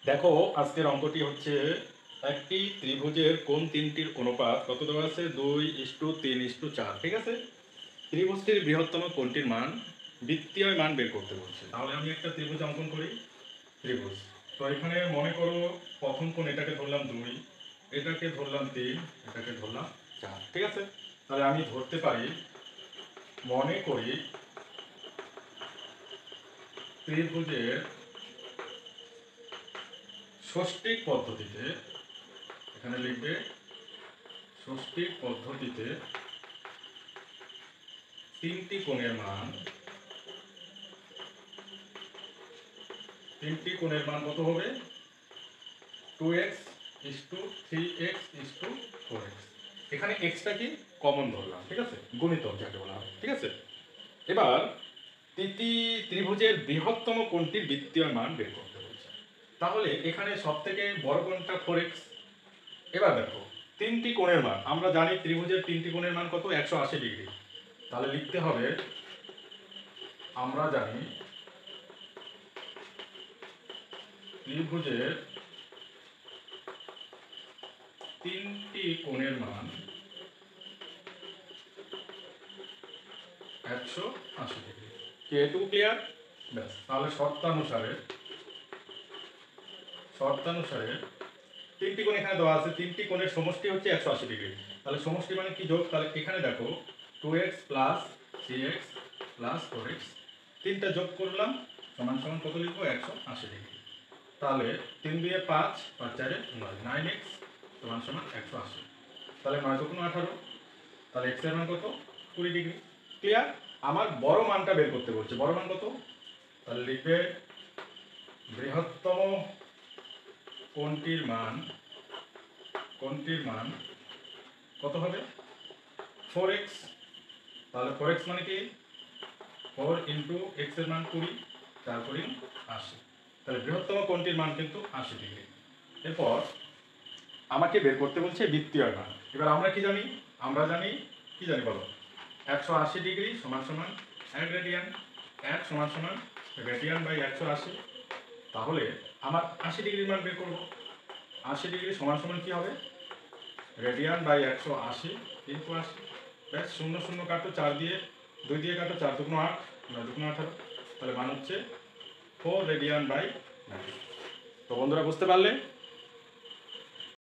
দেখো আজকের অঙ্কটি হচ্ছে একটি ত্রিভুজের কোণ তিনটির অনুপাত কত দেওয়া আছে 2:3:4। ঠিক আছে, ত্রিভুজটির বৃহত্তম কোণটির মান বৃত্তীয় মান বের করতে বলছে। তাহলে আমি একটা ত্রিভুজ অঙ্কন করি। ত্রিভুজ, তো এখানে মনে করো প্রথম কোণ এটাকে ধরলাম 2, এটাকে ধরলাম 3, এটাকে ধরলাম 4। ঠিক আছে, তাহলে আমি ধরতে পারি, মনে করি ত্রিভুজের ষষ্ঠিক পদ্ধতিতে, এখানে লিখবে ষষ্ঠিক পদ্ধতিতে তিনটি কোণের মান কত হবে 2x, 3x, 4x। এখানে এক্সটা কি কমন ধরলাম। ঠিক আছে, গুণিতক যাকে বলা হয়। ঠিক আছে, এবার ত্রিভুজের বৃহত্তম কোণটির বৃত্তীয় মান বের করতে বলছে। তাহলে এখানে সব থেকে বড় কোণটা 4x। এবার দেখো তিনটি কোণের মান, আমরা জানি ত্রিভুজের তিনটি কোণের মান কত 180 ডিগ্রি। তাহলে লিখতে হবে, আমরা জানি ত্রিভুজের তিনটি কোণের মান 180 ডিগ্রি। কি এটুকু ক্লিয়ার? ব্যাস, তাহলে শর্তানুসারে তিনটি কোণ এখানে দেওয়া আছে, তিনটি কোণের সমষ্টি হচ্ছে 180 ডিগ্রি। তাহলে সমষ্টি মানে কি যোগ? তাহলে এখানে দেখো 2x plus 3x plus 4x, তিনটা যোগ করলাম সমান সমান কত লিখবো 180 ডিগ্রি। তাহলে 3 দিয়ে 5, 5 4 9, 9x সমান সমান 180। তাহলে 9 2 18, তাহলে x এর মান কত 20 ডিগ্রি। ক্লিয়ার? আমার বড় মানটা বের করতে বলছে। বড় মান কত? তাহলে লিখবে বৃহত্তম কোণটির মান কত হবে 4x। তাহলে 4x মানে কি 4 ইন্টু x এর মান 20, তারপরে 80। তাহলে বৃহত্তম কোণটির মান কিন্তু 80 ডিগ্রি। এরপর আমাকে বের করতে বলছে বৃত্তীয় মান। এবার আমরা কি জানি? কি জানি বলো? 180 ডিগ্রি সমান সমান 1 রেডিয়ান, 1 সমান সমান রেডিয়ান বাই 180। তাহলে আমার 80 ডিগ্রির মান বের করবো। 80 ডিগ্রি সমান সমান কি হবে রেডিয়ান বাই 180 ইন্টু 80। ব্যাস, 0 0 কাটো, 4 দিয়ে 2 দিয়ে কাটো, 4 2 8, 9 2 18। তাহলে মান হচ্ছে 4 রেডিয়ান বাই 90। তো বন্ধুরা বুঝতে পারলে?